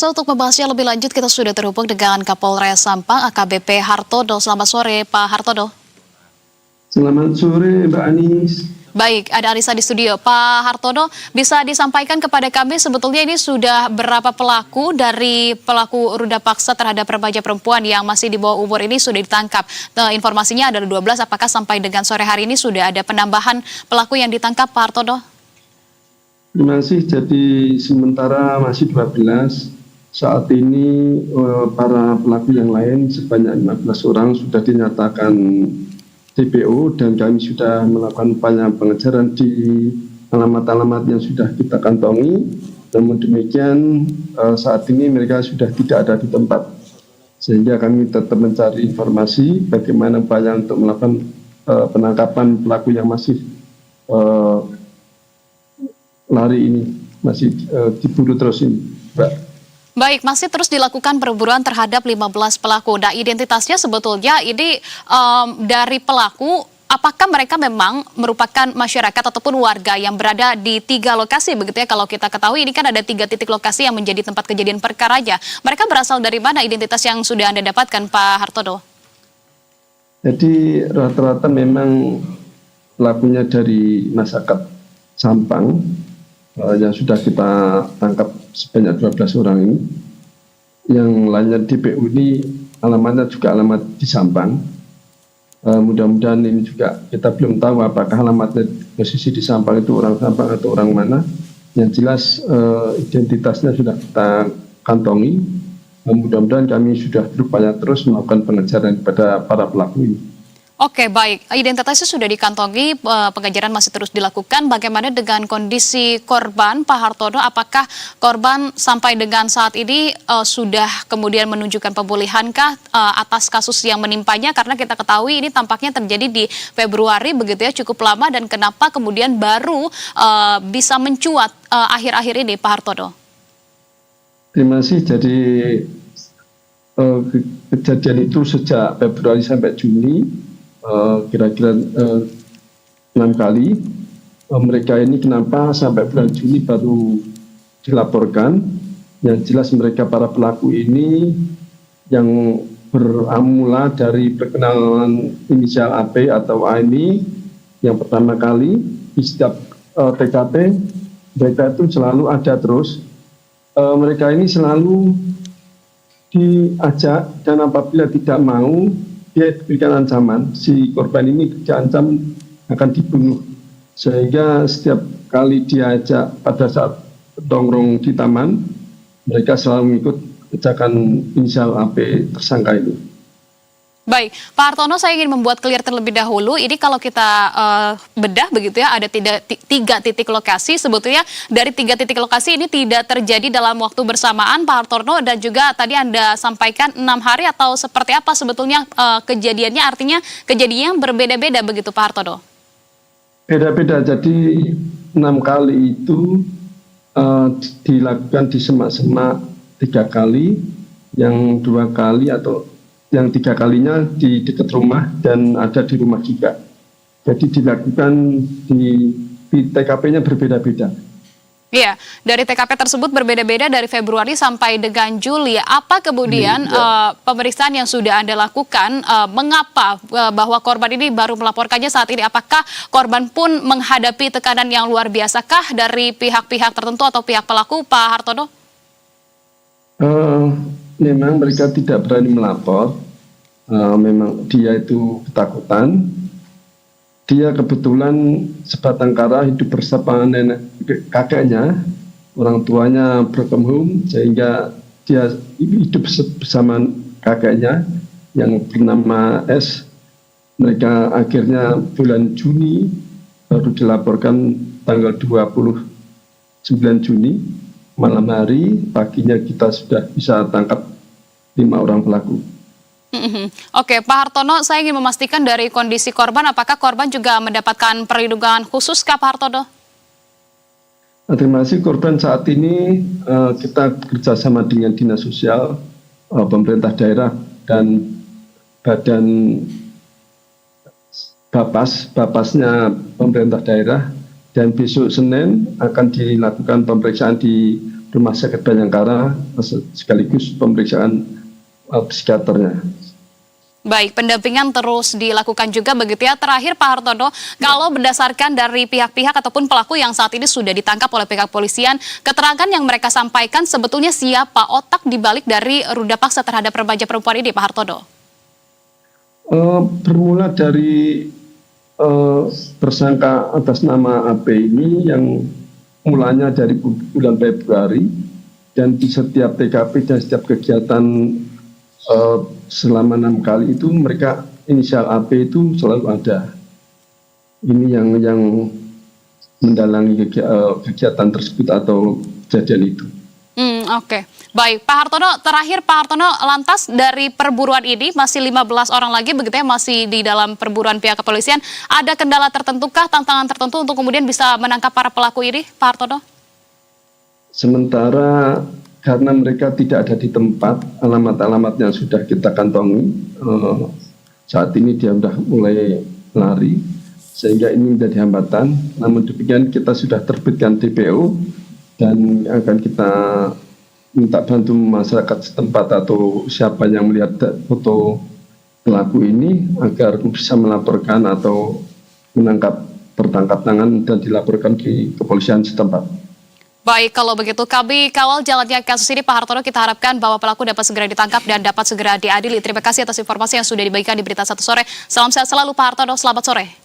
Untuk membahasnya lebih lanjut, kita sudah terhubung dengan Kapolres Sampang AKBP Hartodo. Selamat sore, Pak Hartodo. Selamat sore, Mbak Anis. Baik, ada Anissa di studio. Pak Hartodo, bisa disampaikan kepada kami sebetulnya ini sudah berapa pelaku dari pelaku ruda paksa terhadap remaja perempuan yang masih di bawah umur ini sudah ditangkap? Informasinya ada 12, apakah sampai dengan sore hari ini sudah ada penambahan pelaku yang ditangkap, Pak Hartodo? Masih jadi sementara masih 12. Saat ini para pelaku yang lain sebanyak 15 orang sudah dinyatakan DPO dan kami sudah melakukan upaya pengejaran di alamat-alamat yang sudah kita kantongi. Namun demikian saat ini mereka sudah tidak ada di tempat, sehingga kami tetap mencari informasi bagaimana upaya untuk melakukan penangkapan pelaku yang masih lari ini, masih diburu terus ini, Mbak. Baik, masih terus dilakukan perburuan terhadap 15 pelaku. Nah, identitasnya sebetulnya ini dari pelaku, apakah mereka memang merupakan masyarakat ataupun warga yang berada di 3 lokasi, begitu ya? Kalau kita ketahui ini kan ada 3 titik lokasi yang menjadi tempat kejadian perkaranya. Mereka berasal dari mana identitas yang sudah Anda dapatkan, Pak Hartodo? Jadi rata-rata memang pelakunya dari masyarakat Sampang yang sudah kita tangkap sebanyak 12 orang ini. Yang lainnya DPU ini alamatnya juga alamat di Sampang. Mudah-mudahan ini juga kita belum tahu apakah alamatnya posisi di Sampang itu orang Sampang atau orang mana. Yang jelas identitasnya sudah kita kantongi. Mudah-mudahan kami sudah berupaya terus melakukan pengejaran kepada para pelaku ini. Oke, baik. Identitasnya sudah dikantongi, pengejaran masih terus dilakukan. Bagaimana dengan kondisi korban, Pak Hartodo? Apakah korban sampai dengan saat ini sudah kemudian menunjukkan pemulihankah atas kasus yang menimpanya? Karena kita ketahui ini tampaknya terjadi di Februari, begitu ya, cukup lama. Dan kenapa kemudian baru bisa mencuat akhir-akhir ini, Pak Hartodo? Terima kasih. Jadi kejadian itu sejak Februari sampai Juni. Kira-kira 6 kali. Mereka ini kenapa sampai bulan Juni baru dilaporkan? Yang jelas mereka para pelaku ini yang beramula dari perkenalan inisial AP atau A ini yang pertama kali di setiap TKP mereka itu selalu ada terus. Mereka ini selalu diajak dan apabila tidak mau dia diberikan ancaman, si korban ini diancam akan dibunuh, sehingga setiap kali diajak pada saat nongkrong di taman, mereka selalu mengikut ajakan inisial AP tersangka itu. Baik, Pak Hartono, saya ingin membuat clear terlebih dahulu. Ini kalau kita bedah begitu ya, ada 3 titik lokasi. Sebetulnya dari 3 titik lokasi ini tidak terjadi dalam waktu bersamaan, Pak Hartono, dan juga tadi Anda sampaikan 6 hari atau seperti apa sebetulnya kejadiannya, artinya kejadiannya berbeda-beda begitu, Pak Hartono? Beda-beda, jadi 6 kali itu dilakukan di semak-semak 3 kali, yang 2 kali atau yang 3 kalinya di dekat rumah dan ada di rumah juga. Jadi dilakukan di TKP-nya berbeda-beda. Iya, dari TKP tersebut berbeda-beda dari Februari sampai dengan Juli. Apa kemudian pemeriksaan yang sudah Anda lakukan? Mengapa bahwa korban ini baru melaporkannya saat ini? Apakah korban pun menghadapi tekanan yang luar biasakah dari pihak-pihak tertentu atau pihak pelaku, Pak Hartodo? Memang mereka tidak berani melapor, memang dia itu ketakutan. Dia kebetulan sebatang kara hidup bersama nenek kakeknya, orang tuanya broken home, sehingga dia hidup bersama kakeknya yang bernama S. Mereka akhirnya bulan Juni baru dilaporkan tanggal 29 Juni. Malam hari, paginya kita sudah bisa tangkap 5 orang pelaku. Oke, Pak Hartono, saya ingin memastikan dari kondisi korban, apakah korban juga mendapatkan perlindungan khusus, Pak Hartono? Terima kasih. Korban saat ini kita bekerjasama dengan Dinas Sosial, pemerintah daerah, dan Badan Bapasnya pemerintah daerah. Dan besok Senin akan dilakukan pemeriksaan di Rumah Sakit Bayangkara sekaligus pemeriksaan psikiaternya. Baik, pendampingan terus dilakukan juga begitu ya. Terakhir Pak Hartono, kalau berdasarkan dari pihak-pihak ataupun pelaku yang saat ini sudah ditangkap oleh pihak polisian, keterangan yang mereka sampaikan sebetulnya siapa otak dibalik dari ruda paksa terhadap remaja perempuan ini, Pak Hartono? Bermula dari tersangka atas nama AP ini yang mulanya dari bulan Februari, dan di setiap TKP dan setiap kegiatan selama 6 kali itu mereka inisial AP itu selalu ada. Ini yang mendalangi kegiatan tersebut atau kejadian itu. Oke. Baik, Pak Hartono, terakhir Pak Hartono, lantas dari perburuan ini masih 15 orang lagi begitu ya, masih di dalam perburuan pihak kepolisian. Ada kendala tertentukah, tantangan tertentu untuk kemudian bisa menangkap para pelaku ini, Pak Hartono? Sementara karena mereka tidak ada di tempat, alamat-alamatnya sudah kita kantongi. Saat ini dia sudah mulai lari, sehingga ini menjadi hambatan. Namun demikian kita sudah terbitkan DPO dan akan kita minta bantu masyarakat setempat atau siapa yang melihat foto pelaku ini agar bisa melaporkan atau tertangkap tangan dan dilaporkan di kepolisian setempat. Baik, kalau begitu kami kawal jalannya kasus ini, Pak Hartono. Kita harapkan bahwa pelaku dapat segera ditangkap dan dapat segera diadili. Terima kasih atas informasi yang sudah dibagikan di Berita Satu Sore. Salam sehat selalu Pak Hartono, selamat sore.